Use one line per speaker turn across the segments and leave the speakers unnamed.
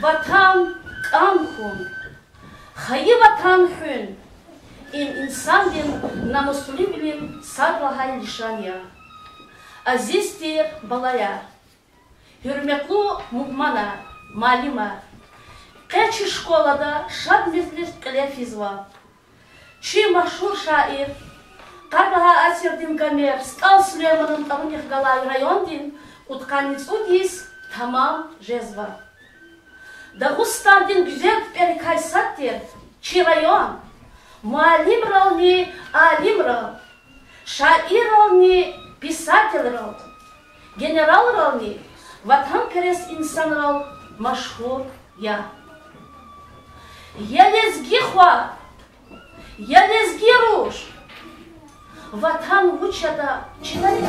Vatan kanhun, hayı vatan hün, insan din namusuli bilin sarla hay lişanya. Azizdir balaya, hürmetli muhmana, malima, kaçı şkolada şad mezlis klefizva. Çi maşhur şair, Karbaha Asirdin Kamer, Stal Süleyman'ın Tabunih Galay rayondin, Utkanic Udis, tamam jezva. Дагустандин güzel перекайсаттер, Çi rayon, muallim равни алим рав, шаир равни писатель рав, генерал равни, vatanperest insan rav, maşhur ya. Я лезги хва, я лезги руш, Ватан вучада человек.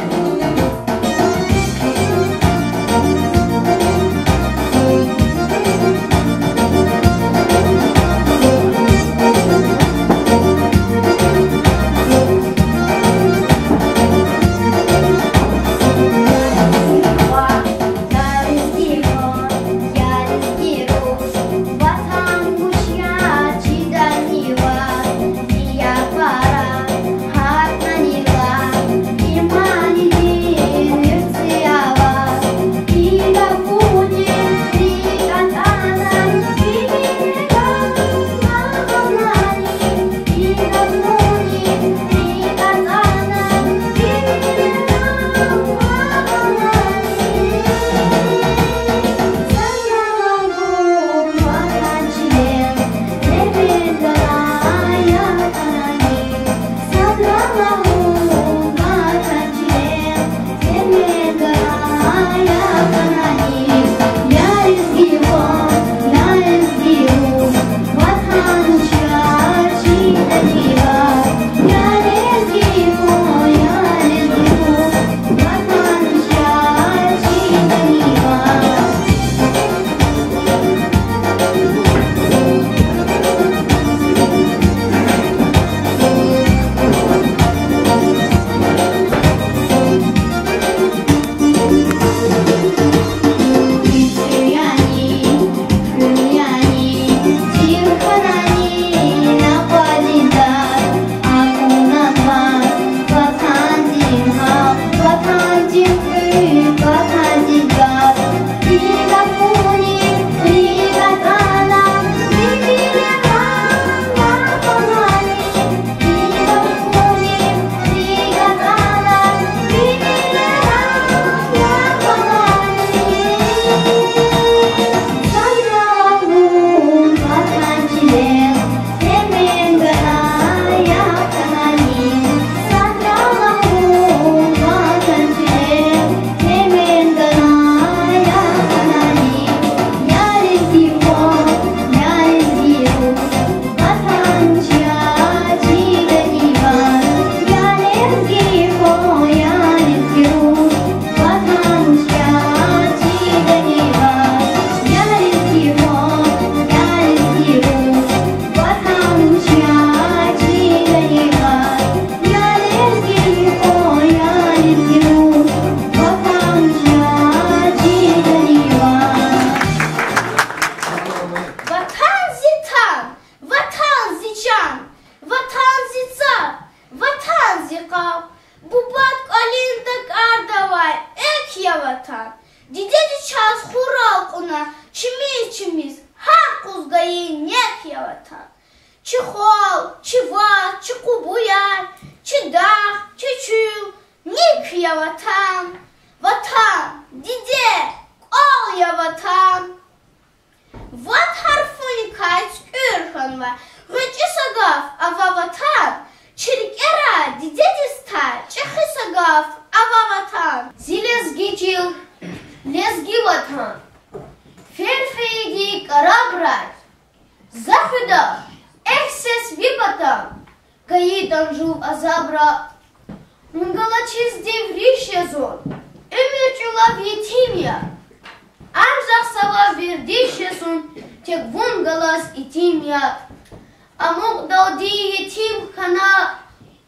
Amok daudi yetim kana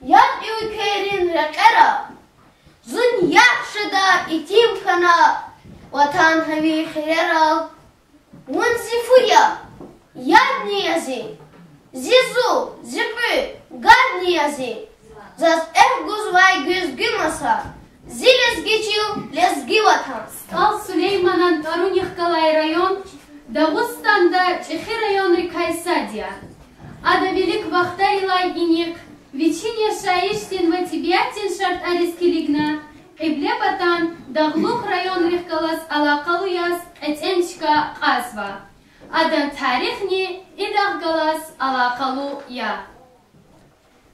yad ülkerin rekera Zun yakşıda yetim kana vatan havi khayra ونزفويا يادني يزي زيزو زبي قادني يزي زاز ارجوز واي جوز جمسا زي لزجيجيو لزجيواتها
Стал Сулейманан Тарунихкалай район, Дагустанда Чехи район Рикайсадия. Ада велик вахтарилай иник, Вечиня шаиштин ватибиатин шарт арискилигна, Ибле батан Даглух район Рихкалас алакалуяс этенчка казва. Адан тарихни идахгалас алакалуя.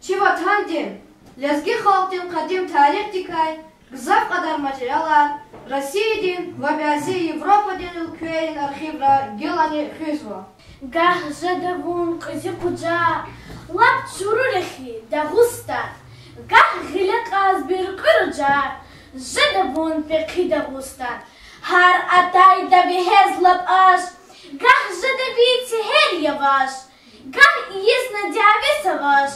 Чиватандин, лезги халтин кадим тарих дикай, Гзав кадар материалар, Россиядин, Вабиази, Европадин ülkelerin arxivra Gilani Xizva.
Gah jadavun qizikuja lab sururixi Dagustan. Gah ghilaqaz birqirja jadavun peqi Dagustan. Har atay da behez lab ash. Gah jadavi teher yavash. Gah yesna diavi savash.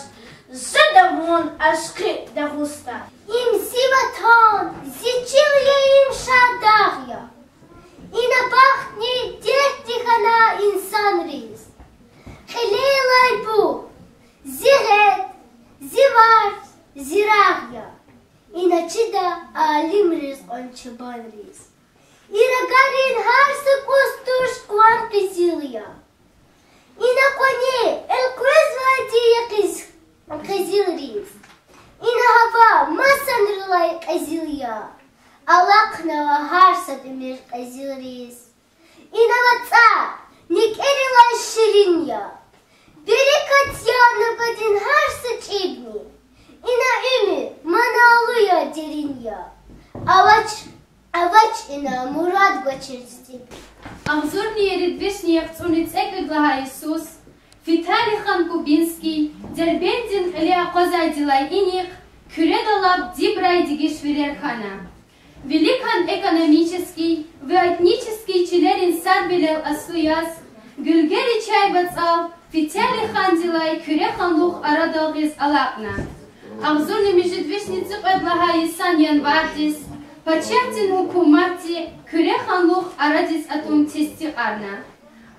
Jadavun ashqi Dagustan.
Им сиватон, зичилия им шадахья. И на бахне дертихана инсан рис. Хилелай бу, зирет, зиварт, зирахья. И на чида алим рис он чебан рис. И рагарин харса кустуш кван кизилия. И на коне эл квезвати кизил рис. إن هوا ما سنرلاي قزيليا ألاقنا وهارسة دمير قزيلريس إن وطا نكرلاي شرينيا بركات يانا بدين هارسة ابني إن إمي منالويا ديرينيا أواج إنا مراد بچرستي
Амзурни еридвешни яхцуниц экагlaha Иисус, Виталий хан Кубинский, Дербендин Леокозадилай иник, Кюредалаб Дибрай Дигишвилерхана. Великан экономический, этнический Чилерин Садбелел Асуяс, Гюльгери Чай Вацал, Виталий хан Дилай, Кюрехан Лух Арадалгиз Алакна. Амзурни межедвешни цикаглаха Исан Январдис, Пачертин Хукумати, Кюрехан Лух Арадис Атум Тести Арна.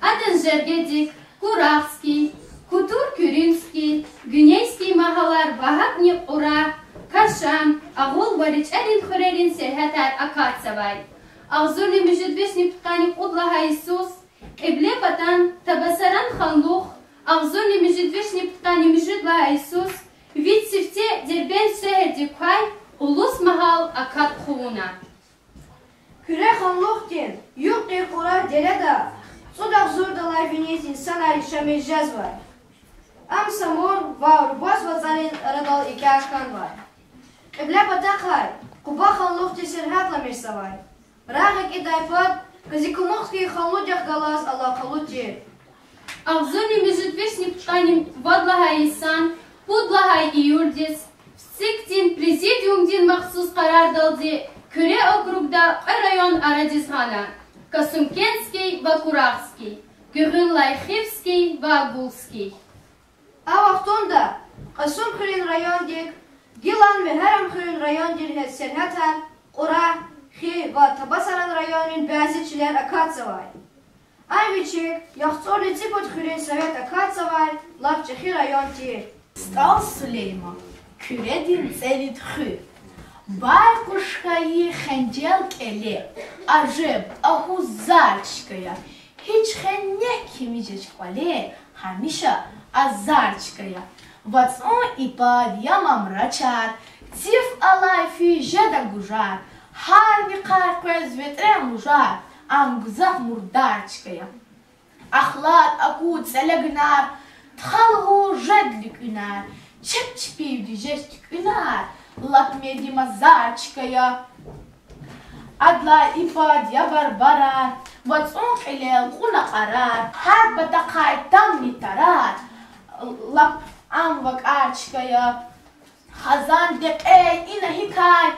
Адан Жергедик, Курахский, Кутур-Кюринский, Гюнейский махалар Вахакни Ура, Кашан, Агул Варичарин Хурерин Серхатар Акацавай. Авзурни межедвешни птани Удлаха Иисус, Ибле Батан, Табасаран Ханлух, Авзурни межедвешни птани Межедлаха Иисус, Вид Сифте Дербен Шехер Диквай, Улус Махал Акат Хуна.
Küre Xanluqdin, Yuqi Qura Deleda, Судах Зурдалай Венез инсан аришами жазвай. Ам Самур ва Урбас вазанин Радал Икяшкан вай. Ибле Батахай, Куба Xanluqdi Серхатла Мерсавай. Рагик и Дайпад, Казикумухский Xanludях Галаз Аллахалуджи.
Авзурни межедвешни птани Вадлаха Исан, Пудлаха Июрдис, Всиктин Президиумдин махсус карар далди, Küre округда район Арадизхана, Касумкенский ва Курахский, Гюргын-Лайхивский ва Гулский.
А вақтонда Касумкхирин район дек, Гилан ве Харамхирин район дек Серхатан, Ура, Хи ва Табасаран районин бәзичилер Акацавай. Айвичек, яхцорли Ципотхирин Совет Акацавай, Лапчехи район дек.
Стал Сулейма, Küredin Цевит Хы. Байкушкаи хенджел келе, ажеб ахузарчкая, хич хеннеки мижечквале, хамиша азарчкая. Вацон и под ямам рачар, циф алайфи жеда гужар, харми карквез ветрем ужар, ангзав мурдарчкая. Ахлад акут целегнар, тхалгу жедлик инар, чепчпив дижестик инар, Лапмеди мазарчкая, Адла и падья барбарар, Вацон илел хуна карар, Харба такай там не тарар, Лап амвак арчкая, Хазан дек ина хикай,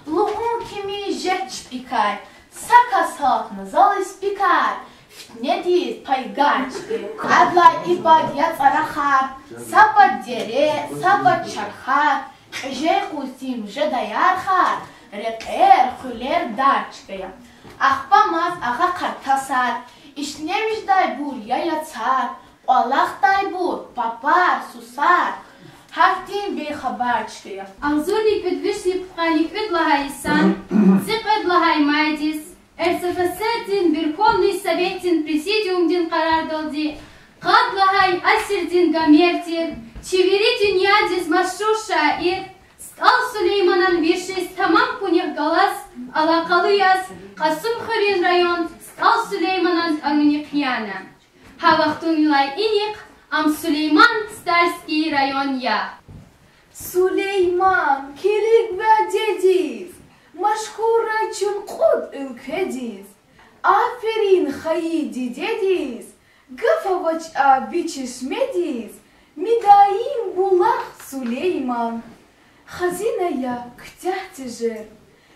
Луун кими жеч пикай, Сакасат назалис пикай, Фтнедис пайганчки, Адла и падья царахар, Саба дере, саба чархар, Жекусим жедаярхар, Рекер хулер дарчкая. Ахпамаз аха картасар, Ишнемиш дай бур я цар, Аллах дай бур, папар, сусар. Хактин бехабар чкия.
Алзурник ведвишни пханик ведлагайсан, зик ведлагай майдис, РСФСР-дин Верховный Совет-дин Президиум-дин карар долди, Кадлагай Асир-дин Гамер-дин, Чевери динья-диз машрур шаир, Стал Сулейманан вишис тамам кунех галас, Алакалы яз, Касым Хырин район, Стал Сулейманан ануникьяна. Хавахтунилай иник, Am Süleyman Starski rayon ya.
Süleyman kilik ve dediz, Maşkura çunqud ülkediz, Aferin hayidi dediz, Gıfavaç'a biçişmediz, Midayim bulak Süleyman. Hazinaya kütehticir,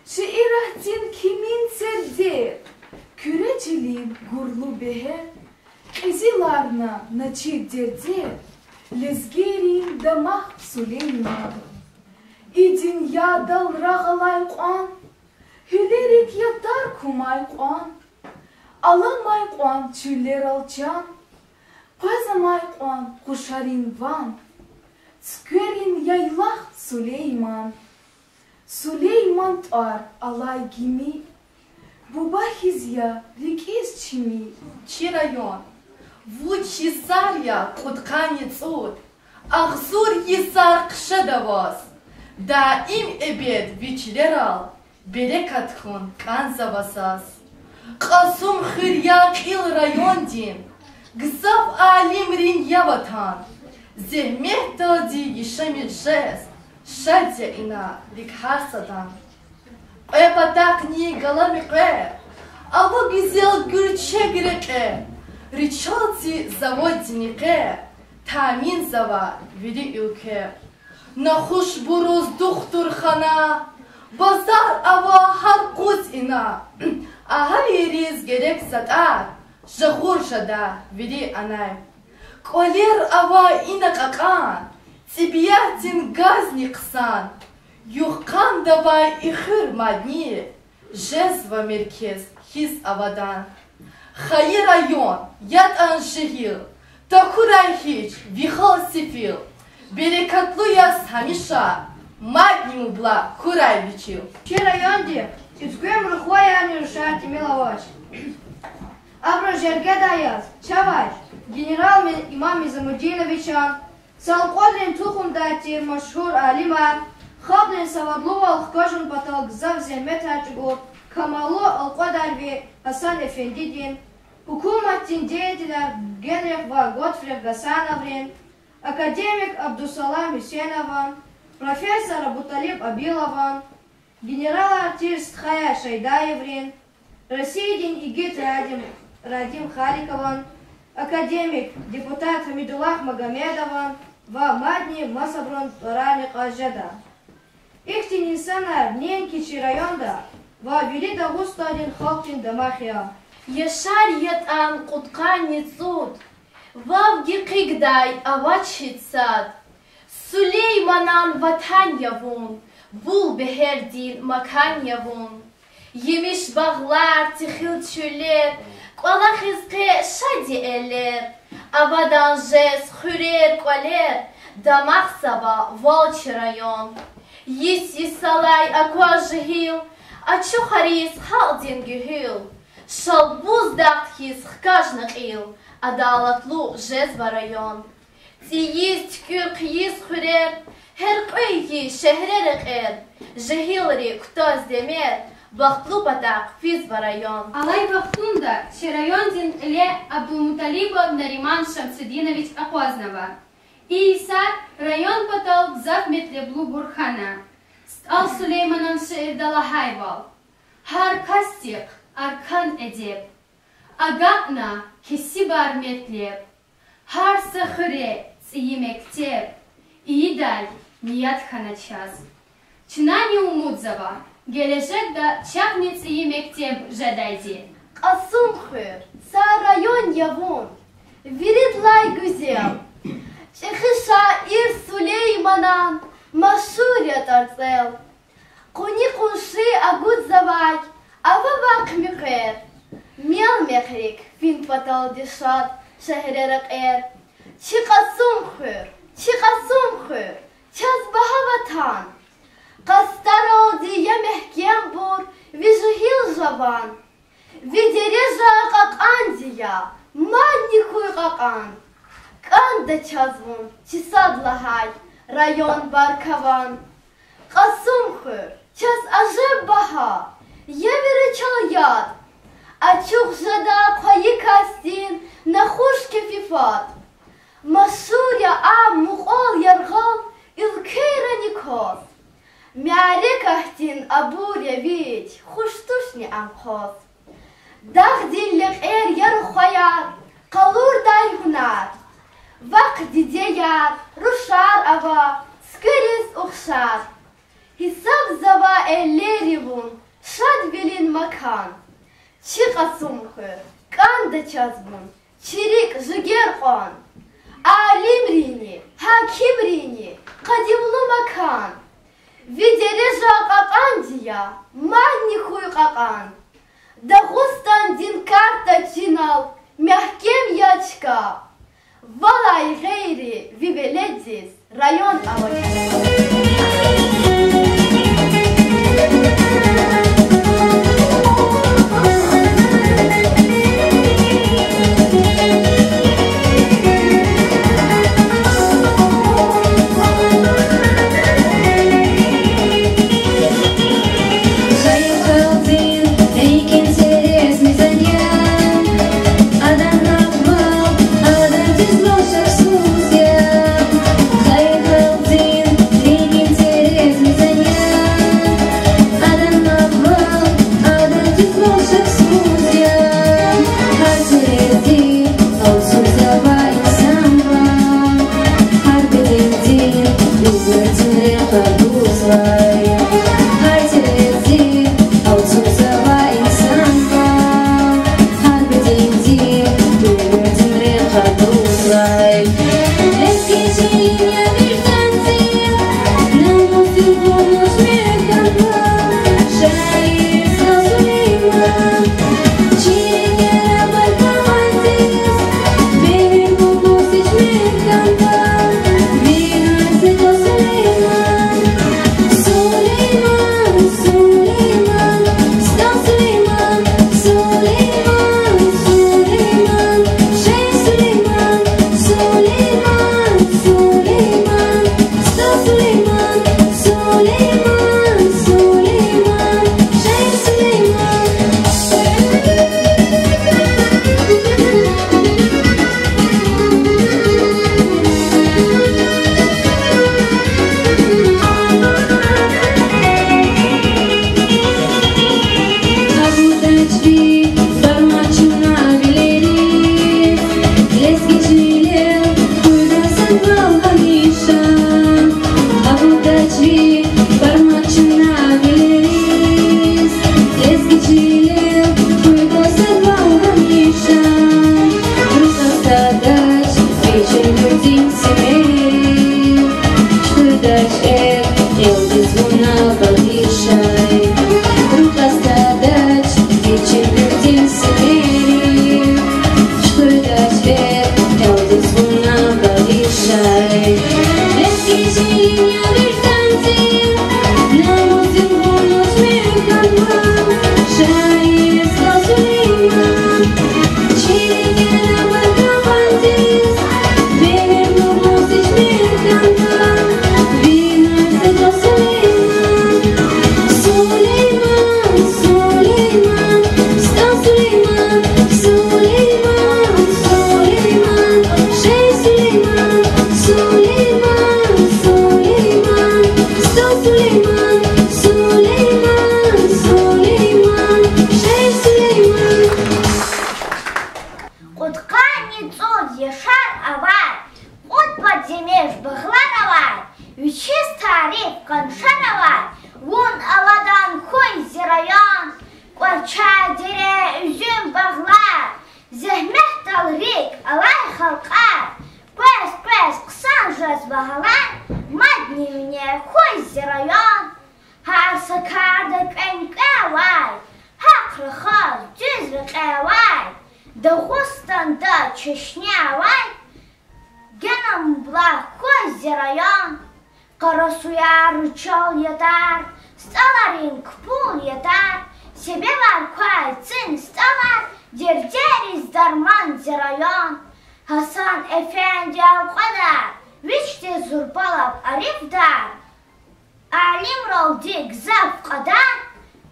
Şiirahdin kimin serdir, Kürecilin gurlu beher, Ezilarna начи дерде, Лезгерин дамах Сулейман. Идин ядал рағалай қуан, Хүлерек ятар кумай қуан, Аламай қуан чүлер алчан, Қазамай қуан қушарин ван, Цкерин яйлах Сулейман. Сулейман тар алай гими, Бубахизя рикез чими.
Чи район? Вуд хисаря кутканец от, Ахзур хисар кшадавас, Да им эбед вичлерал, Берекатхун канзавасас. Касум хырьяк ил район дин, Гзав алим рин яватан, Зехмех далди ешемит жез, Шадя ина ликхасадан. Эпатак ни галамикэ, Абу гизел гürçe грекэ, Ричалти заводнике, Тамин зава вели ülke. Нахуш буруз духтурхана, Базар ава харкут ина, Ахали риз gerek satar, Жахур жада вели анай. Колер ава инакакан, Тибиятин газни ксан, Юхкан давай ихыр мадни, Жезва меркез хиз авадан. Хаи район, яд аншихил, Такурай хич, вихал сифил, Берекатлу яс хамиша, Мадниму бла курай вичил.
Чи район ди, Тицкуем рухвая анюшати миловач. Абра жерге даяз, Чаваш, Генерал имам Изамудиновичан, Салқодрин тухум дати машхур алима, Хаблин савадлу алхкожун батал гзав зехмет хачгур, Камалу алқодарви Хасан Эфендидин, Hükümetin деятеler Генрих ва Готфрид Гасановрин, академик Абдусалам Хюсейнован, профессор Абуталиб Абилован, генерал-артист Хая Шайдаеврин, Россиядин Игит Радим Харикован, академик депутат Хамидуллах Магомедован, ва Мадни Масаброн Ралик Ажеда. Ихтин инсанар Ненкичи районда, ва Вели Дагустадин Халктин Дамахия.
Яшар ятан куткан ницуд, Вавги кигдай авачхит сад, Сулейманан ватан явун, Бул бехердин макан явун. Емиш бағлар тихил чулер, Квала хизке шади элер, Авадан жез хурер квалер, Дамах саба волчи район. Еси салай аква жихил, Ачу харис халдин гюхил. Шалбуз дахтхиз хкажнық ил, Адалатлу жезва район. Тииз тькюк yiz хурер, Her қойги шехрер қер, Жехилри ктоз демер, Бахтлу патак физва район.
Алай вахтунда, Ширайон дин Иле Абдулмуталибов Нариман Шамсудинович Акознова. Иса район патал гзав метлеблу Бурхана. Стал Сулейманан шеирдала хайвал. Har kastик, Arkan edep, Agapna kesibar metlep, Har sahıre tsiyi mektep, İyidal niyat hanaçaz. Çınani umudzava, Gelecek da çakni tsiyi mektep jadaydi.
Asum hır, Sa rayon yavun, Viridlay güzel, Çekışa ir Süleymanan, Maşur yatarzel, Kuni kunşi agud zavay, Ava bak mikher, Mel mehrik, فين بطل دشات شهر رقير چی قسم خور چاز بهوتان قسترودی یه محکم بور وی جهیل جوان وی دیریجا قاقان دیا من نیکوی قاقان کان ده چازون چی ساد لهای رایون بارکوان قسم خور چاز عجب بها یه ویره چال یاد اچوخ جدا قایی کستین نخوش کفیفات مسوريا مقال يرغل الكيرا نيكوز ميعليك اهتين أبوريا بيج خشتوشني أمخوز داخدين لغير يرخويار قلور داي هنار وقت ديار رشار أبا سكريس أخشار حساب زبا الليريبون شاد بلين مكان چي قسم خور كان دا چازبون چيريك جگير قان عالم ريني حاكم ريني قديملو مكان видели قاقان ديا ماني خوي قاقان دغستان دين كارتا تشينال محكم يачка والله غيري في بلديس رайон Дагестанда, Чечня, Вай, генам блахой зираyan, Карасуя рычал ятар, Сталарин кпул ятар, Себе варкай цин сталар, Дердерис дарман зираyan, Hasan Efendi al-Qadar, Vişte zurbalab arifdar, Alim raldi gzaf qadar,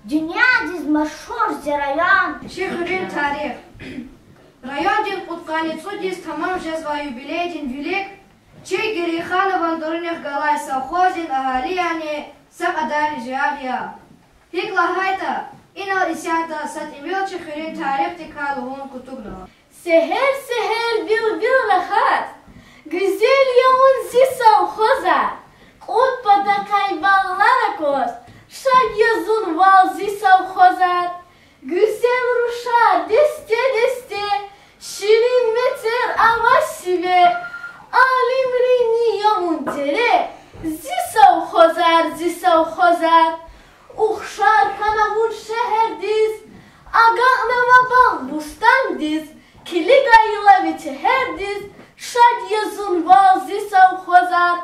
Dünya diz meşhur zirayan.
Шехурин тарих. Район дин Кутканицу диз тамам жезва юбилей дин велик, Чей Гериханован дурнях галай совхозин ахалияне сакадари жиагия. Хикла хайта, инал исята сат имел Чехурин тарих тикалуон кутугна.
Seher seher bil rahat, Güzel yavun zi совхоза, Kut padakay ballara koz, Şag yazun val zi совхозар, Güzel ruşa deste deste, Şirin meter avasive, Alim rini yavun tere, Zi совхозар, Uxşar kanavun şehir diz, Agağnava bal bustan diz, Kiligayla her diz, Şad yazun vazi совхозар,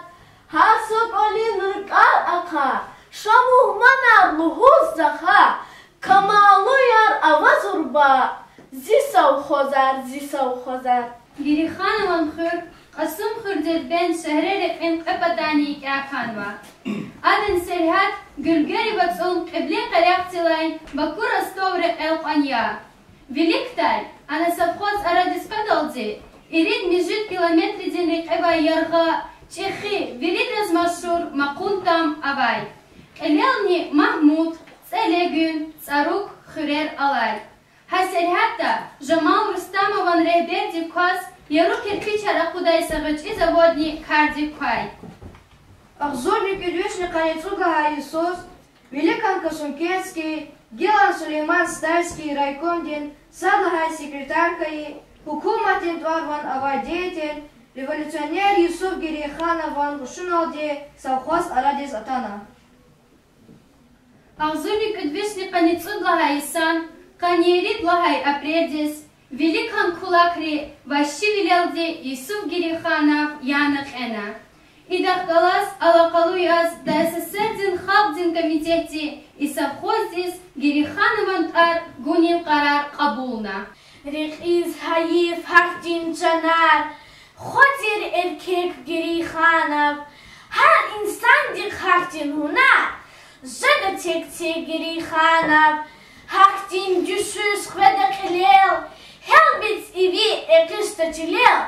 Hasok olin rıkal akar, Şamuh manar luhuz zaha, Kamalu yar avaz urba, Zi совхозар.
Гериханован хыр, Qasım xırdır ben şehre en qapatani kâkanva. Adın serhat, Gülgeri batsun qibli qareqtilay, Bakur astovre elqanya. Veliktal, ana совхоз aradis padalzi, Irid mijit kilometri din riqeba yarga, Çekhi, Velid razmaşur maquntam avay. Elelni Mahmud, Tselegün, Tsaruk, Xürer alay. Ha serhatta, Jamal Rustamovan rehber dikaz, Яру кирпичара кудай сагачи заводни кардикай.
Ахзорник Юдвичный Каницуга Хаисос, Великан Кашункетский, Гелан Сулейман Стальский, райкомдин, Садлагай секретаркой, Хукуматин Тварван Авадеятель, революционер Юсуф Гериханован Гушуналде, совхоз Арадис Атана.
Ахзорник Юдвичный Каницуга Хаисан, Каньерит Лагай Апредис, Великан Кулакри, Ваши Вилелде, Юсуф Гериханов, Янах Эна. Идахгалас Алакалу яз, да СССР Халдин комитете и совхоздис Гериханован Ар Гунин Карар Кабулна.
Рихиз Хаиф Хактин Чанар, Хотир Эркек Гериханов, Хар инсан дик Хактин Хунар, Жада Текте Гериханов, Хактин Дюшус Хведакелел, Хелбиц иви экистачилел,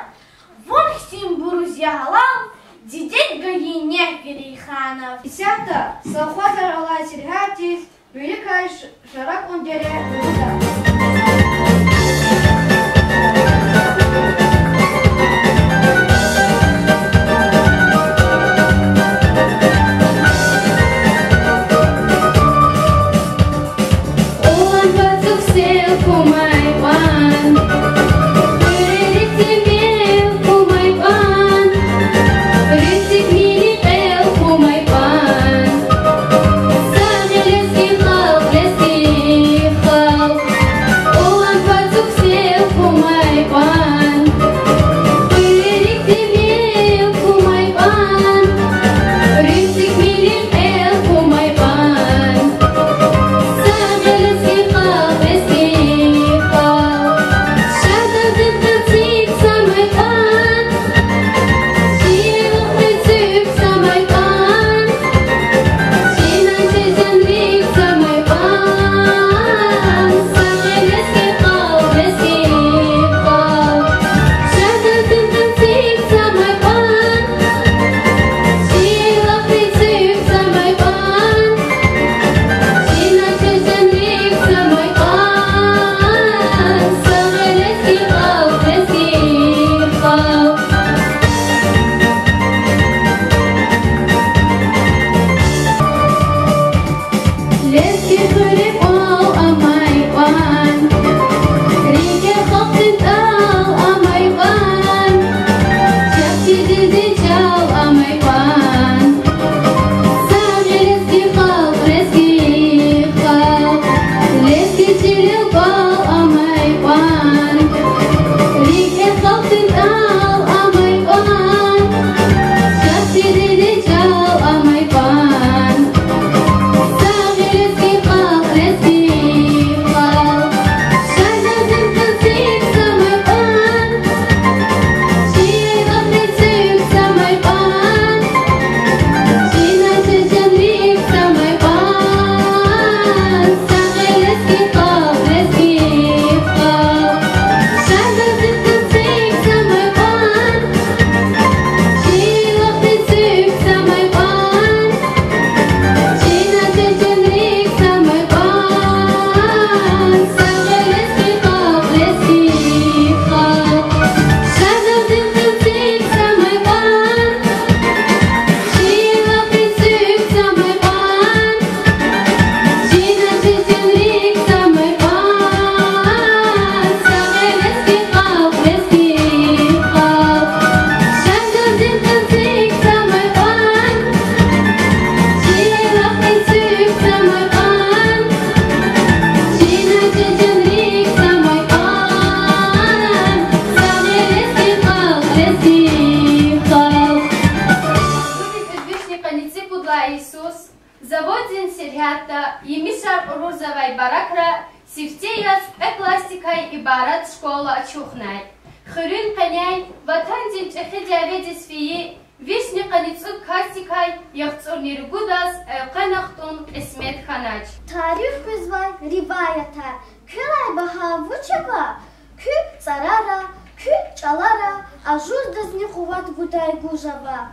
Вонхтим Бурузягалал, Дидек Гагине Гериханов.
Исята, совхозар Алай Сергатис, Великая Шарак Ундере Руда.
Oh рад школа очухнай. Хырын коняй, ватан дин чехи диабетис фии, вишни каницуд кастикай, яхцур ниргудас, канахтун Исмет ханач.
Тарих кузвай риваята, кюрай баха вучева, кю царара, кю чалара, а жуздас не хуват гудай гужава.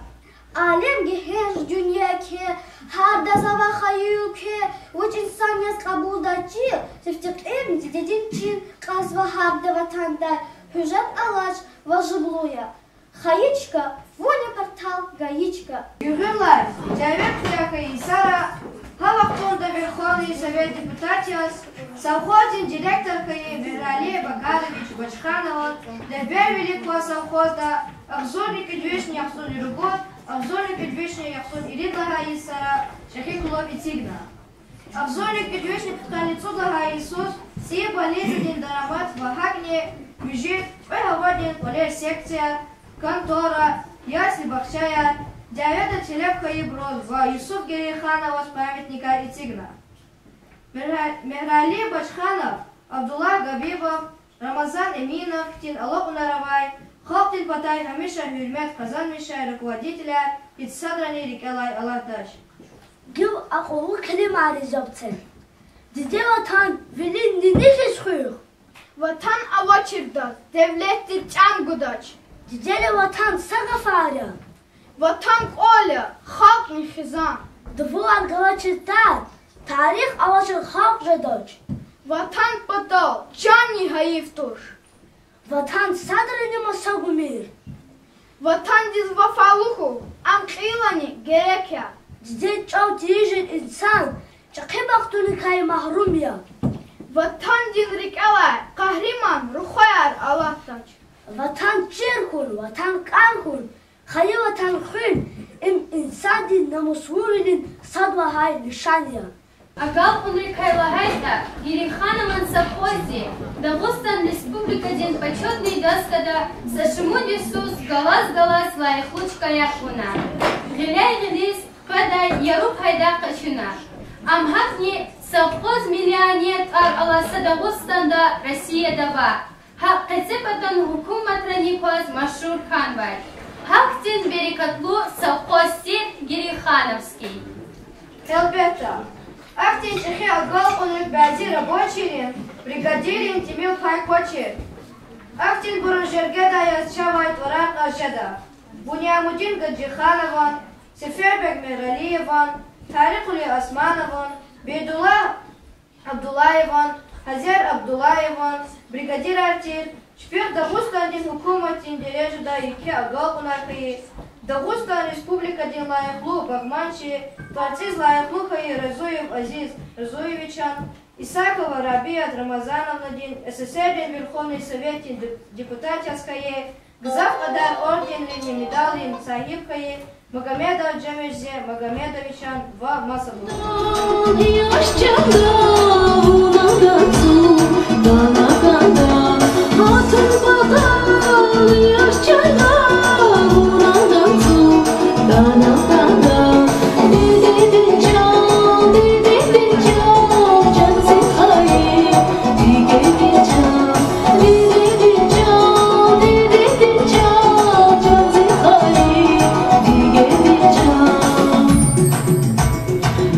Алем гехеш дюня ке, хар дазава хаю ке, уч инсан яс кабулдачи, сефтек эм дидин чин, казва хар даватанда, хюжат алач важиблуя. Хаечка, воня портал, гаечка.
Югырлар, Диабет Хряка и Сара, Халактонда Верховный Совет Депутатиас, совхозин директорка Миралия Бакарович Бачханова, Дебер Великого совхоза, обзорник Идвишни Яхсун Ирубот, обзорник Идвишни Яхсун Иридлага и Сара, Шахикулов и Тигна. Обзорник Идвишни Птаницудлага Иисус, сие болезненный дарамат в Ахагне, бюджет, Ойхавадин, Полер секция, контора, ясли бахчая, Диавета Телепка и Брод, Юсуф Гериханова с памятника Итигна. Мехрали Бачханов, Абдулла Габибов, Рамазан Эминов, Тин Алоп Наравай, Хоптин Патай, Хамиша Хюрмет, Казан Мишай, руководителя, Итсадрани Рикелай Алаташ.
Гил аколу климари жабцен. Диде ватан велин ниниш хуй.
Ватан авачирдат, девлет чан гудач.
Диделе ватан сагафаря.
Ватан коля, халк нихизан.
Двуан галачитар, тарих авачир халк жадач.
Ватан падал, чани хаифтуш.
Ватан садрани масагумир.
Ватан диз вафалуху, амкилани герекя.
Диде чау дирижен инсан, чакибахтуни кай махрумия.
Ватан диз рикала, кахриман, рухаяр алатач.
Ватан чирхун, ватан канхун, хая ватан хун, инсан дин намусвурин садвахай нишания.
Агал Унрикайлагайта, Гериханаман совхозе, Дагустан Республика ден почетный доскада, Сашимун Дисус, Галас Лайхлучка Яхуна. Гиляй Гилис, Падай, Яруб Хайда Качуна. Амхатни совхоз миллионер Аласа Дагустанда, Россия Дава. Хак Кацепатан Хукумат Раникоз Машур Ханбай. Хактин Берекатлу совхозте Герихановский.
Элбета. Ахтин Чехи Агал Унрикбази рабочий, бригадирин Тимил Хайкочи. Ахтин Буранжергеда Ясчавай Творак Ашеда. Буниамудин Гаджиханован, Сефербек Миралиеван, Тарикули Османован, Бейдулла Абдулаеван, Хазер Абдулаеван, бригадир артир, Шпир Дагустан дин Хукуматин Дережда Ики Агал Унаркаи, Дагустан Республика дин Лайхлу Багманши, Творциз Лайхлу Хаи Разуев Азиз Разуевичан, Исакова Рабия Рамазановна дин СССР дин Верховный Совет Депутатское, Гзав Адар Орден Лин Медалин Сахибкае, Магомедов Джамирзе Магомедовичан в Масабу.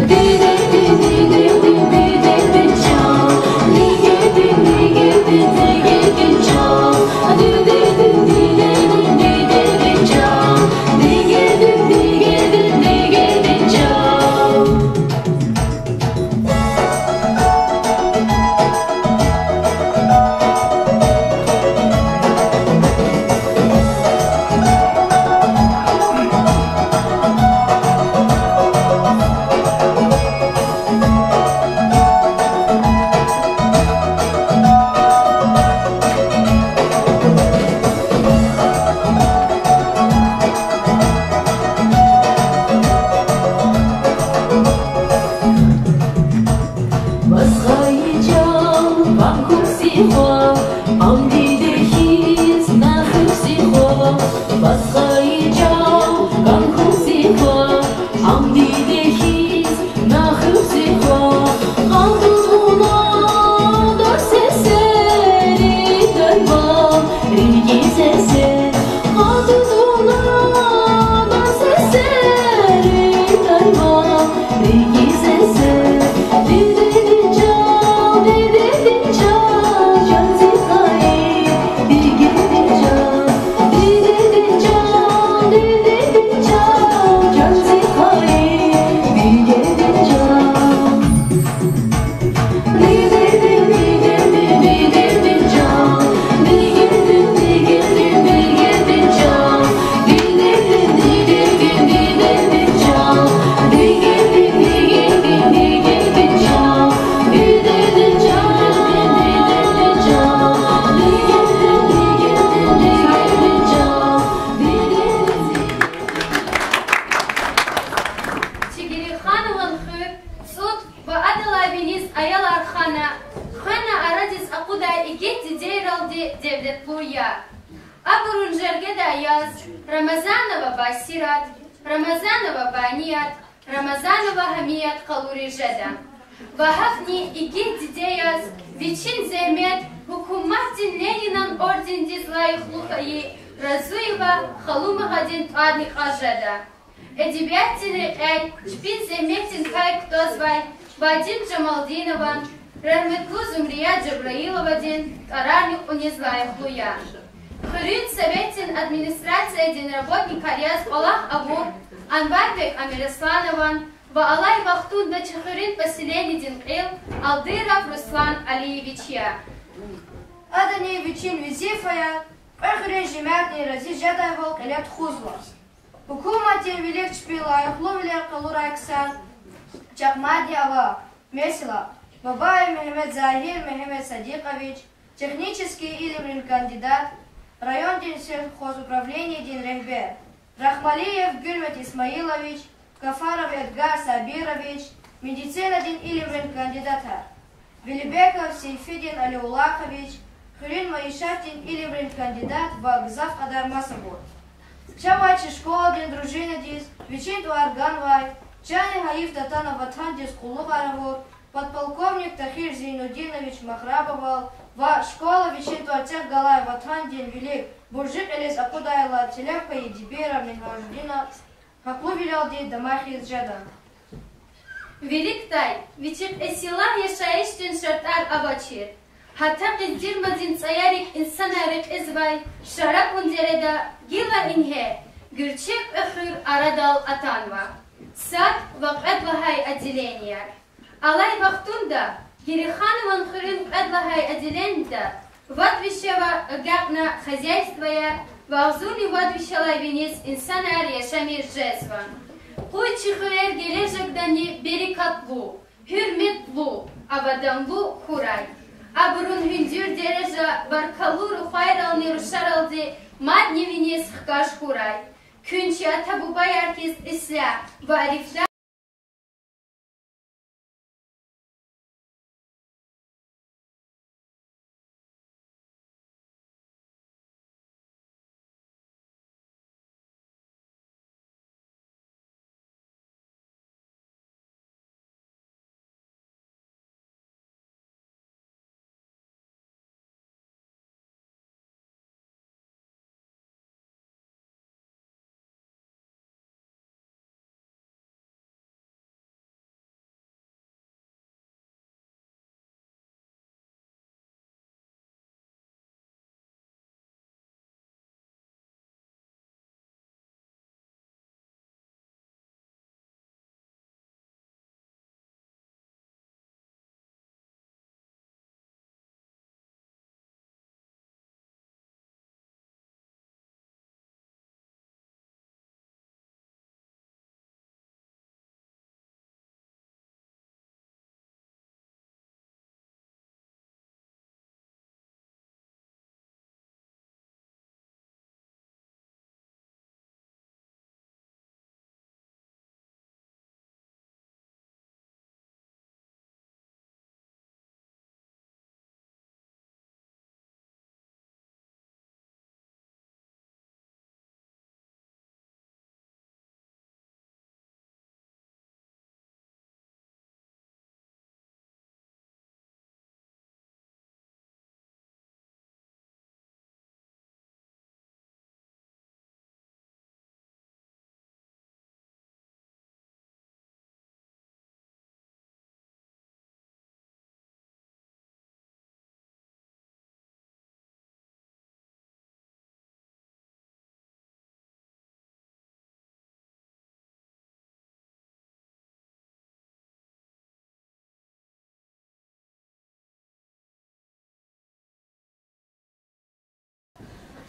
Di di di di di di di di di
Рамазанова Басират, Рамазанова Баният, Рамазанова Хамият Калурижеда. Вахахни иги дидеяз, Вичин Земет, Хукуматин Ленинан орден дизлайх Лухаи, Разуева Халумахадин Адник Ажеда. Эдебиаттин Рекай, Шпин Земетин Кайк Тозвай, Вадим Джамалдинован, Рахметлу Зумрия Джабраиловадин, Арарник Унизлайх Луя. Хырин Советин администрация дин работник Альяс Олах Абур, Анварбек Амирисланован, Ваалай Вахтун Дачахырин поселение дин Ил, Алдыров Руслан Алиевичья.
Адани Вичин Визифая, Пахрин Жемятни Рази Жадайвол Калят Хузла. Хукуматин Велик Чпила, Хлувлер Калурайксан, Чахмади Ава, Месила, Бабай Мехмед Захир Мехмед Садикович, технический или кандидат, район дин сельхозуправления дин Рехбер, Рахмалиев Гюльмет Исмаилович, Кафаров Эдгар Сабирович, медицина дин Илеврин кандидата, Велибеков Сейфидин Алиулахович, Хурин Маишатин Илеврин кандидат, Вагзав Адар Масабур. Чавачи школа дин дружина дис, Вичин Туарганвай, Чани Хаиф Татанов Ватхан дис Кулухаравур, подполковник Тахир Зейнудинович Махрабовал, Ва школа Вичин Туарцех Галай Ватхан дин Велик, Буржик Элис Акудайла, Телевка и Дибера Михаждина, Хаклу Вилял дин Дамахи Джада.
Великтай, Вичин Эсилах Яшаиштин Шартар Абачир, Хатак Дирмадин Цаярик Инсанарик Извай, Шарак Ундереда, Гила Инхе, Гюрчек Эхыр Арадал Атанва, Сад Вакэдвахай отделения. Алай Вахтунда, Гириханован Хырин Вакэдвахай отделения, Вадвищева Гакна хозяйствая, Вахзуни Вадвищала Венец Инсанар Яшамир Жезван. Куй Чихырер Гележек Дани Берикатлу, Хюрметлу, Абаданлу Хурай. Абурун Хюндюр Дережа Баркалуру Хайрални Рушаралди Мадни Венец Хкаш Хурай. Күнчи Атабубай Аркиз Исля Варифля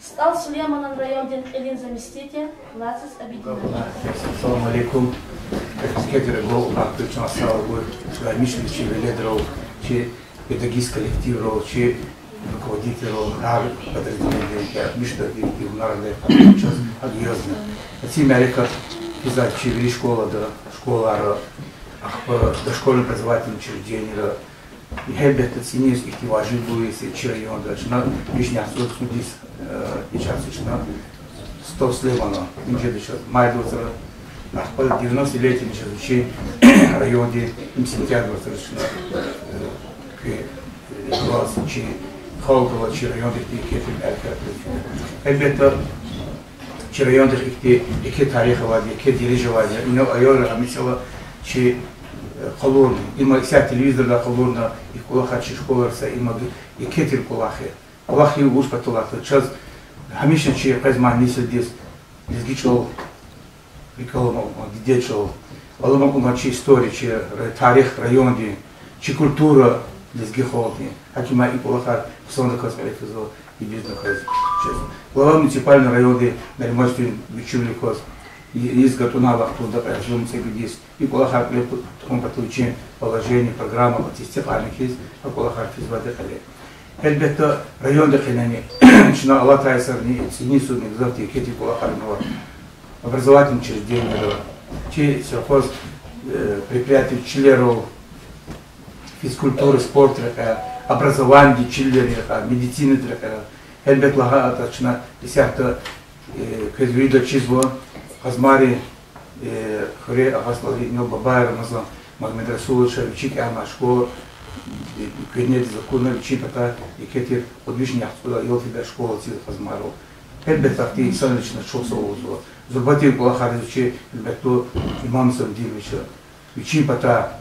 Стал Сулейманом районден элин заместитель, власти объединения.
Assalamu alaikum. Кетер гол активно стал год. Мишли чевеледров, че педагогический коллектив, че руководитель подразделения, мишли коллектив народа, сейчас агиозно. Этим Америка из-за чевели школа до школа до школьного образовательного учреждения. И хебет оценил их важны были все районы, на лишняя судись сейчас на 100 слемано, ничего сейчас майдуется, а по 90-летию сейчас учи районе им сентябрь совершенно класс учи холково учи районе их кетим хебет учи районе их их тариховали, их дирижировали, но айора амисела учи холодный, има вся телевизор да холодно, и кулахачи школарса, има и кетер кулахе. Кулахи уж потолато. Сейчас хамишен че казман не сидит, изгичал, приколом, дедчал. Алама умачи истории, че тарих районе, че культура изгихолни. Акима и кулаха сонда космолифизо и бизнес хаз. Глава муниципального района на ремонте вичули коз. Есть готовна туда разумцы есть и кулахар он подключен положение программа аттестированных есть а кулахар физвадехали. Эльбетто район дахинани начина Аллах Тайсарни синису мигзавти кети кулахарного образовательное учреждение че сельхоз предприятий чиллеров физкультуры спорта образование чиллеров медицины эльбет лага атачна десятто кэзвида чизво Азмари, Хоре, Агаслави, Нобабай, Рамазан, Магомед Расулович, Вичик, Ама, школа, Кенет, Закуна, Вичипата, и Кетер, подвижнях, куда Йофида, школа, Цил, Азмаров. Эльбет, Ахти, Санлично, Шосову, Зурбатир, Кулахар, Вичи, Эльбету, Имам Савдивича, Вичипата,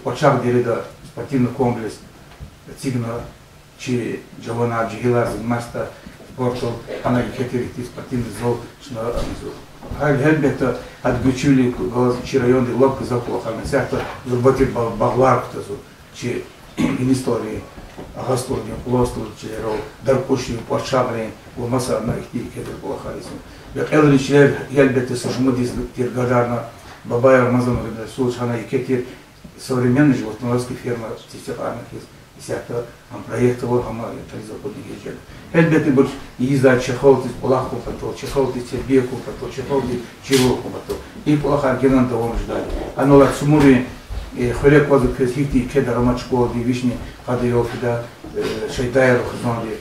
Почак, Дереда, спортивный комплекс, Цигна, Чи, Джавана, Джигила, Зимаста, спорту, она Кетер, спортивный зал, Шнарамзу. Эльбетто отгучили чи районы лобка закулахами, всякто зурбатир баглар ктазу, чи истории, агастурни, плостур, чи рол, дарпуши, почавли, умаса на их кетер кулахарисм. Эльбетто эльбетто сожмудис тиргадарна, бабая Рамазан, Сулшана и кетер современный животноводский ферма Тистихарных есть. Всякто проектовал хамали, тризаподник ежели. Эльбетто будет езда чехолтис, полахку потол, чехолтис, тербеку потол, чехолтис, чироку потол. И полаха генан того ждали. Оно лак сумури, хорек вазу кресхити, кеда ромат школа, ди вишни, хада йофида, шайдайру хазманди,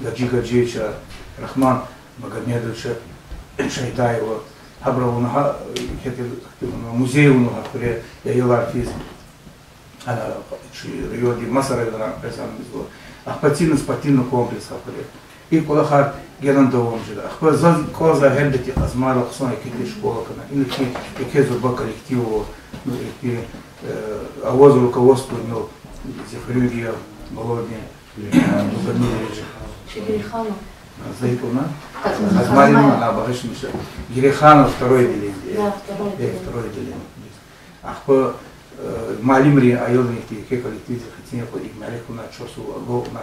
гаджига джейча, Рахман Магомедовича, Шайдаева, Хабравуна, музею, хоре, я елар физ. Районе Масарайдана Песамизло, Ахпатина спортивный комплекс Ахпаре. И Кулахар Генандовом жила. Ахпазан Коза Хельбети Азмара Хсона Кити школа, и Кезурба коллективу, и Авозу руководству, Зефрюгия, Болодни, Луганилевич.
Шигириханов.
Заикуна? Азмарина, она Багашниша. Гириханов второе отделение.
Да, второе
отделение. Ахпа Малимри айолни ки коллектив хотим ходить маленько на часу го на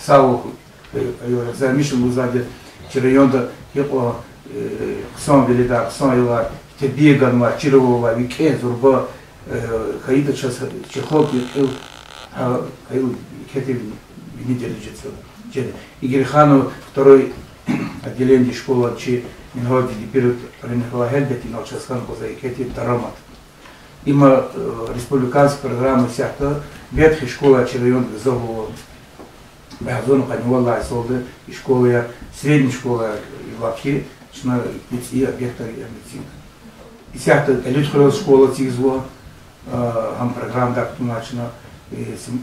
сау айора за мишел узаде чирайонда хепо сон велида сон айла те беган ма чирового вике зурба хаида час чехоки айл кетев не держится Игорьхану второй отделение школы чи мингоди перед Ренхала Хельбети на часхан коза кетев тарамат Има республиканская программа всякая, ветхая школа Чирайон Газового, Бахзону Ханивалла Айсолды, и школа, средняя школа Лапхи, шна и объекта медицины. И всякая элитная школа Тигзло, программа так начана,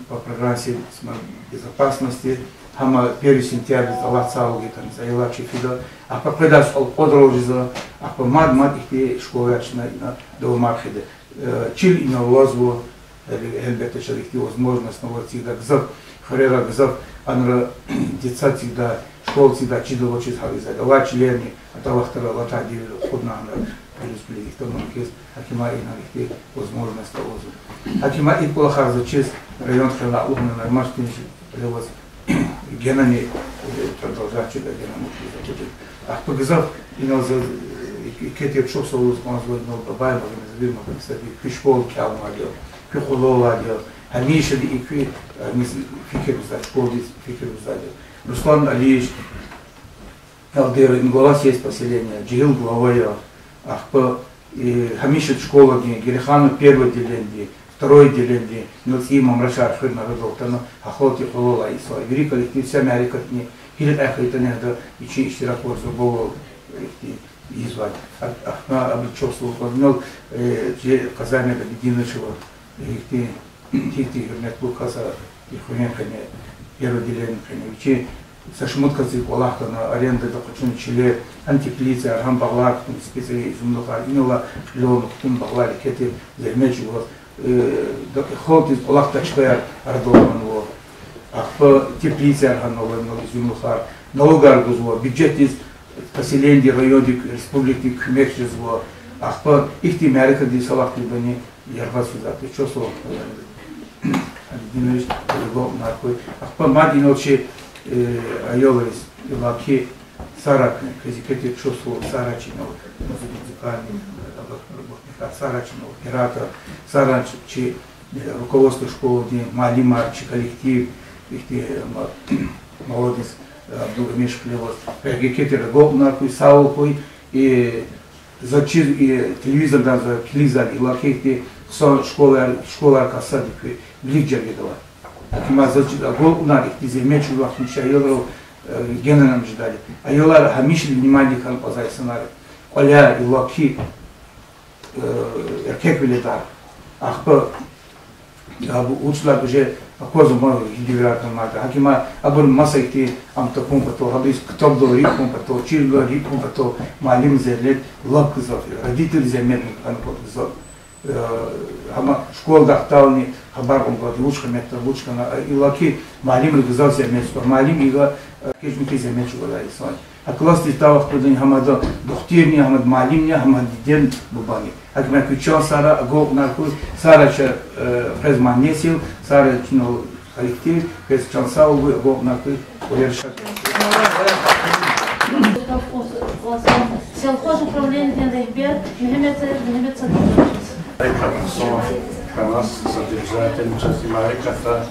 по программе безопасности, хама 1 сентября Аллах Сауги, там заела Чефида, а по предасу подложиза, а по мад их школа начана до Мархиды. Чили на влазу, эльбетто шарихти возможность нового всегда гзав, харера гзав, анра детса всегда, школа всегда чидово чиз хавиза, ла члены, а талахтара лата дивер, ходна анра, плюс их там кес, акима и на рихти возможность того. Акима и полахар за чиз район хела ухна на марштинши, левос генами продолжать что-то делать. А погазав и на кете çok soğuk mazlum no bay bagın bir makam istedi kışbol kalmadı kıhuloladı hamisha di iki fikir uzat şkoldi fikir uzat Руслан Алиевич Алдер Инголас есть поселение Джигил главой ахпа хamisha школа где Герихану первое отделение второе отделение Нилси Мамрашар фир народов там ахлоти холола и свой великий коллектив вся Америка не хилит ахайтане да ичи иштирак было извать. Обличился, понял, че казами единочего, и ты нет лукаса, и хуйняками, первое деление, че сашмутка зик Аллахта на аренду до почему Чили, антиплиция, архам баглар, специалист, изумлуха, инула, леон, кум баглар, кети, займечего, до ход из Аллахта чкая, ардованного, ахпа теплиция, архам изумлуха, налогар гузва, бюджет из поселение районе республики Кмекшизво, ахпа ихти Америка ди салах либани ярбас сюда. Ты что слово? Динуш лего наркой. Ахпа мадиночи айоларис лаки сарак, казикети что слово сарачино, музыкальный работник, сарачино, оператор, сарачи руководство школы, малимарчи коллектив, ихти молодец. Абдулгамиш Клевос, Гекетер Голнаркуй, Саулкуй, и зачиз и телевизор даже телевизор и лакейте школа Касадикуй, Блиджагедова. Акима зачиз Голнар их диземеч улахнича йолар генерам ждали. А йолар хамишли внимание хан позай сценарий. Оля и лаки эркек веледар. Ахпа учла уже Акозу мало индивидуально мата. Акима абун масайти амтакун пато, хабис ктоб до рипун пато, чирго рипун пато, малим зерлет лап кызов. Родители земельны канпот кызов. Ама школ дахтални хабар он пот лучка метр лучка на илаки малим кызов земельство. Малим ига кешмики земельчу годай сон. А класс титавах подань хамада дохтирни хамад малимни хамад ден бубани. Акима кучан сара го нарку сара че презманесил сара чно коллектив без чансау го нарку увершат.
Сельхоз управление Дендайбер, Мехмед
Садовец. Канас содержатель части Мариката,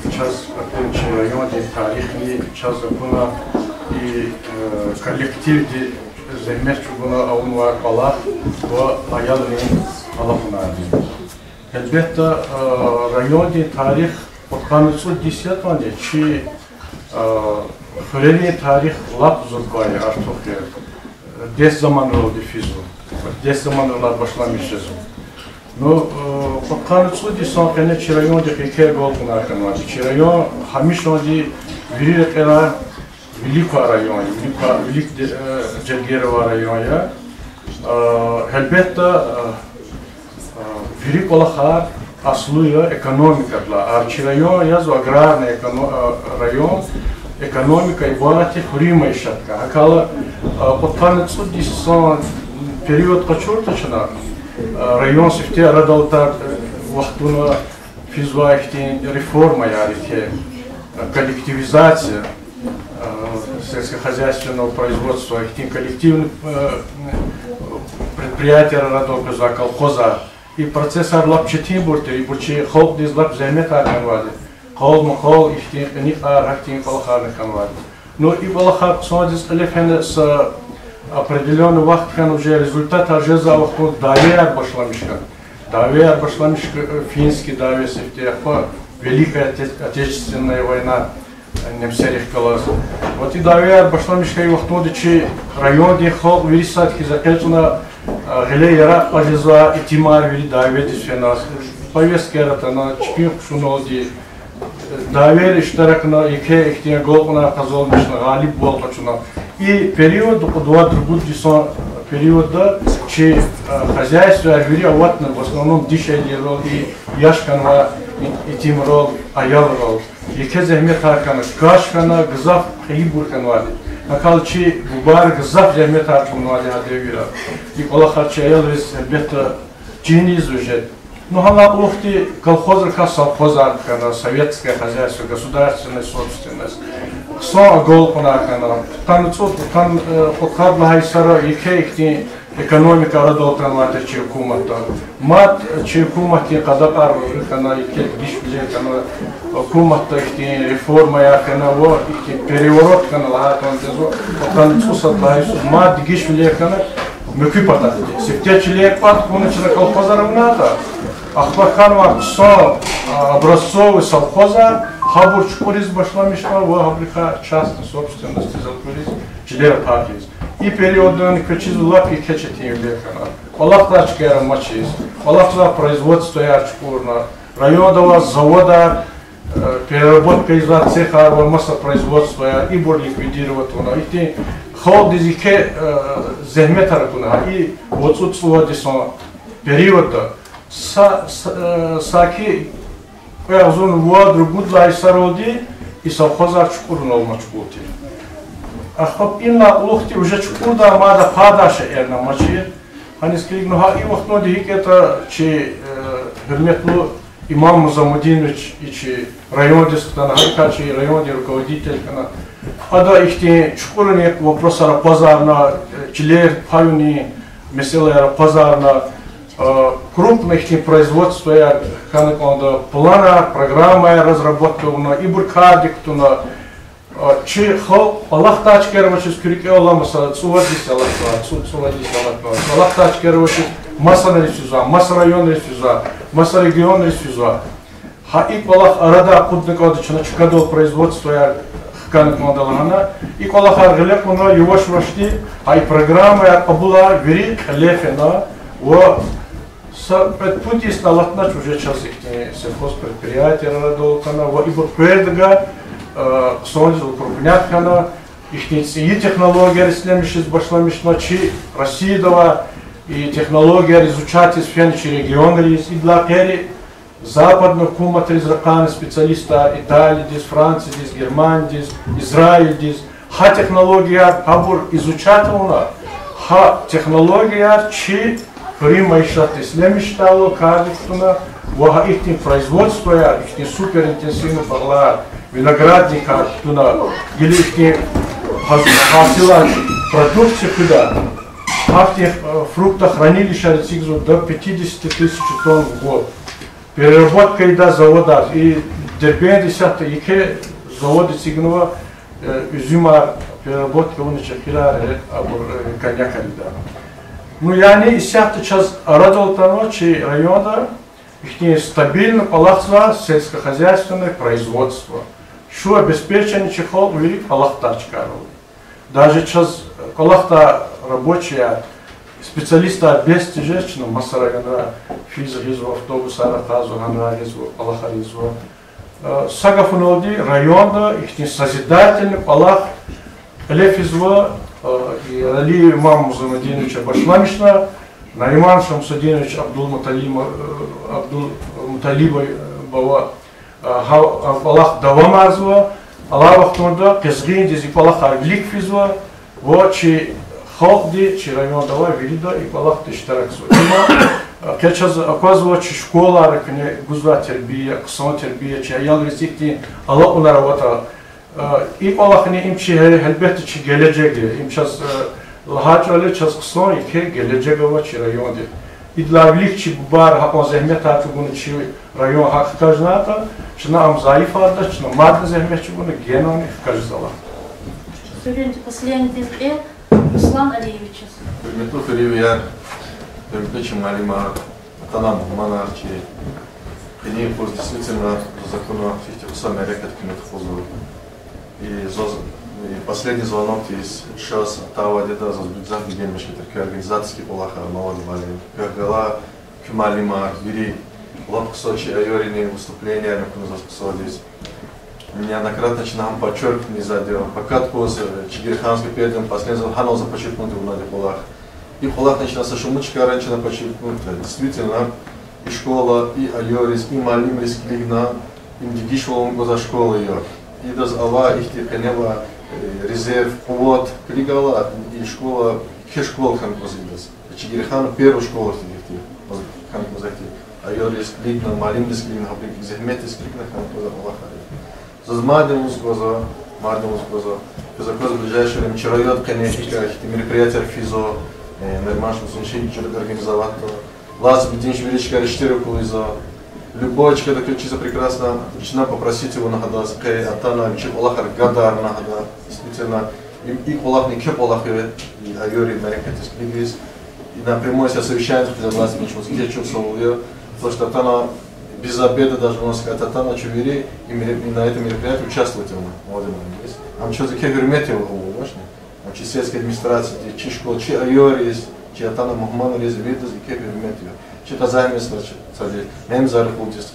час окончил район, тарихный час окуна и коллектив zemmeççuluğuna avunlar Allah ve ayalının Allah'ın elbette rayonda tarih otkanısı disiyatmanı ki Fıreni tarih lap zurbayı artık des zamanı oldu fizu. Des zamanlar başlamışız. No otkanısı disiyatmanı ki rayonda hikaye olduğuna kanıvar. Ki rayon hamiş oldu virikler Великого района, Велик Джергерова района, elbette Велик Олахар аслуя экономика для Арчи-район, язу аграрный район, экономика и варати хурима ишатка. Акала подканецу дисон период качуртачна район сифте радалтар вахтуна физвахтин реформа ярите коллективизация сельскохозяйственного производства, коллективных предприятий родов колхоза и процесс лапчатин бурты и бурчи холд из лап земет арганвады холд махол их них архтин колхарных канвады. Но и балахар смотрит элефен с определенный вахт хан уже результат уже за вахт давер башламишка финский давер сефтеха Великая Отечественная война немцерих колос. Вот и давер башламишка и вахт че район где холд вирисатки закрепчена Геле яра пажеза и тимар вили давер дисфенас повестки это на чпин шунолди давер иштарак на ике ихтия голна казолмишна галиб болчуна и период два другу дисон периода че хозяйство вили аватна в основном дишели рол и яшканва и тимрол аялрол ике зехмет харкана кашкана гзав хибурканвали Акалчи бубар гзав зехмет харканвали адевира и колахарчи аялрис элбетта джиниз уже. Ну, она ухти колхоза, совхоза, советское хозяйство, государственная собственность. Ксон гол понакана. Тан цот тан подхад на хайсара ихти экономика радолтан мата чиркумата. Мат чиркумати кадакар кана ихти гишбле кана кумата ихти реформа я кана во ихти переворот кана лахатан тезо. Тан цусат лайс мат гишбле кана мөкү пата. Септячилек пат кунучна колхозарамната. Ахлаканова ксон образцовый совхоза Хабур Чукурис башла мишла в Абрика частной собственности закурис члера партии. И периодный качизу лапи качет евлекана. Аллах тачкера мачис. Аллах за производство ячкурна. Районного завода переработка из цеха масса производства и бор ликвидировать уна. И те холд изике зехметаракуна. И вот отсутствие дисон периода саки Зон воду гудлай сароди и совхоза чукурно мачкути. А хопина лухти уже чукурда мада падаше эрна мачи. Они скригну ха и вахно дихикета чи херметлу имам Музамудинович и чи район дискутана хайка чи район руководитель кана. Ада ихти чукурне вопроса пазарна чилер паюни месела пазарна крупных производств, плана, программа разработка, и буркадик, чи хо Аллах тачкервачи скрики Аллах сувадис Аллах тачкервачи масса ресурса, масса район ресурса, масса регион ресурса. Ха и Аллах арада кудника чкадол производства канкмандалана и Аллах аргелек мона юваш вашти, а и программа абула вери лефена во пути сталатнач уже час их сельхозпредприятия радолкана, во ибо пердга ксонис укрупняткана, их и технология слемишис башламишна чи Россиядова и технология изучать из фенчи региона и для пери западных кумат израканы специалиста Италии, из Франции, из Германии, из Израиля, из ха технология абур изучать уна, ха технология чи Примайшат ислемиштало кадиктуна, вага ихтин производство я, ихтин суперинтенсивно парла виноградника туна, или ихтин хасила продукция куда, ахтин фруктохранилища рецикзу до 50 тысяч тонн в год. Переработка и до завода, и дербен десятка, ике заводы сигнова, изюма переработка унича хила коньяка лида. Ну, я не исчерпал час радовал че района, их стабильно полахзва сельскохозяйственное производство. Что обеспечение чехол велик полахтачкаров. Даже час полахта рабочая специалиста без тяжечного массарагана, физризва, автобуса, ратазу, ганаризва, полахаризва. Сагафуноди района, их созидательный полах, лефизва, и Али имам Музамудиновича Башламишна, Нариман Шамсудинович Абдул Муталиба Бава Аллах Давамазва, Аллах Тунда, Кезгин, Дези Аллах Арглик Физва, вот чи Халди, чи район Дава, Вилида и Аллах Тиштараксва. Кечас оказывает чи школа, ракне гузва тербия, ксон тербия, чи аял резикти, Аллах унаравата. И Аллахне им чи хелбет чи геледжеге, им час лахачале час ксон ике геледжегава чи районде. И для велик чи бар хапон зехмет атугун чи район хаккажната, чна ам заифада, чна мадна зехмет чи гуна генони хаккажзала.
Студенты последний день Руслан Алиевич.
Мету Феревия, перепечем Алима, Танам, Манарчи. Они действительно законно сами рекат кинотфузу. И последний звонок есть сейчас того где-то за бюджетный день такие организации полаха молодали. Когда Кюмалима, Вири, Лапксочи, Айорини выступления, мы заспособились. Неоднократно нам подчеркнули задел. Пока после Чигирханской передом последний ханал за подчеркнутый в Наде Полах. И Полах начинался шумучка раньше на подчеркнутый. Действительно, и школа, и Айорис, и Малим Рисклигна, и Дигишвол глаза школы ее. И доз Ава, их тирканева, резерв, повод, Кригала, и школа, хе школа Ханкозидас. Чигирхан первую школу Ханкозидас. Айорис Клигна, Малим Рисклигна, Захмет Рисклигна, Ханкоза Полаха. Зазмадим узгоза, Мардинус Коза. Физокоз в ближайшее время Чирайот, конечно, мероприятия ФИЗО, нормально, что ничего организовать. Лаз, Бединч, Величка, Рештиру, Кулиза. Любой человек, который учится прекрасно, начинаю попросить его нагадать, кей, атана, вичек Аллахар, гадар нагадать. Действительно, и Аллах не кеп Аллах, и Айори, Марикатис, Книгис. И напрямую я совещаюсь, когда власть ничего, где чувствовал ее, потому что атана без обеда даже можно сказать, атана, чувери, и на этом мероприятии участвовать его, молодым людям. А что за кей гермети его, важно? А чи сельская администрация, чи школа, чи Айори, чи атана Мухман, рез, видос, и кей гермети его. Чи казаймес, цади, мемзар худис,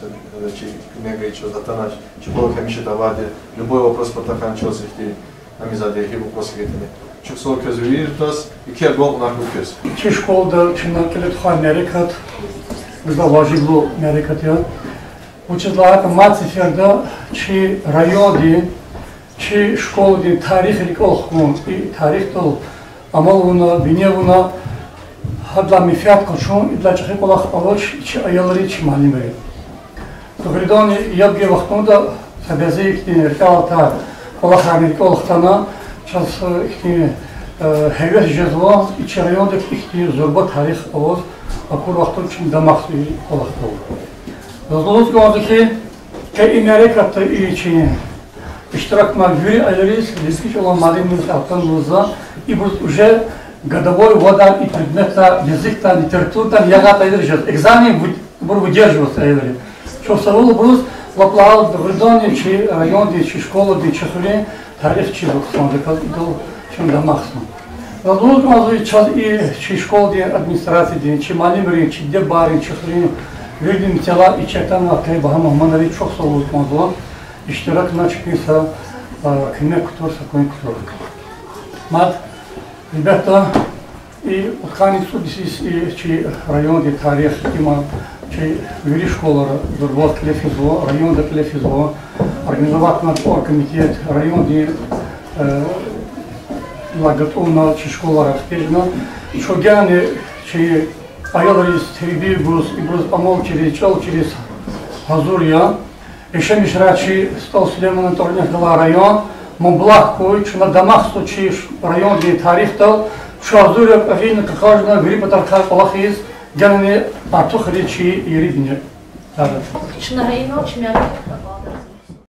чи книга и что атана, чи было камиши давади, любой вопрос потахан, что за их амизади, их вопросы какие-то. Чук сол közülírtas, iki golnak köz.
Чи школда, чи на телетха Америкат, заложило Америкатя. Учителя мациферда, чи районы, чи школы тарих реколхун и тарих тол, амалуна, биневуна, хадла мифят кочун и для чехи колах палоч, чи аялри, чи малимери. Тогредони ябге вахтунда, сабязи их не рекалата, колах реколхтана. Сейчас их хевес жезло и чарайондек их зурба тарих овоз, а курвахтон чин дамах и колахтол. Дозволить гонзахи, ке Америката и чин иштирак на юри айрис, действительно малин алтан луза, и уже годовой вода и предмета язык-то, литература-то ягата айрис. Экзамен буду выдерживаться айрис. Что в Саулу брус, лаплал в районе, чи районе, чи школа, чи чехули, тарих чизок сон, декал чем дамахсон. Разлук мазу час и чи школы администрации, чи малимри, чи дебари, чи хрин, видим тела и чектан акей бахама манари чок солут мазу, иштирак на чекиса кеме кутур сакоин кутур. Мат, ребята, и уткани судисис и чи район тарих има, чи вери школа дурбот клефизо, район да клефизо, организовать наш оргкомитет район лагатуна чи школа распежна, что гяне чи аяларис тереби брус и брус амол через чел через Хазурья, еще мишрачи стал Сулейман Торнев дала район, мублах кой, че на домах случай район где тарих тал, что Хазурья афина какажна гриппа таркар палахиз, гяне артух речи и рибне.
Шнарайно чмяк.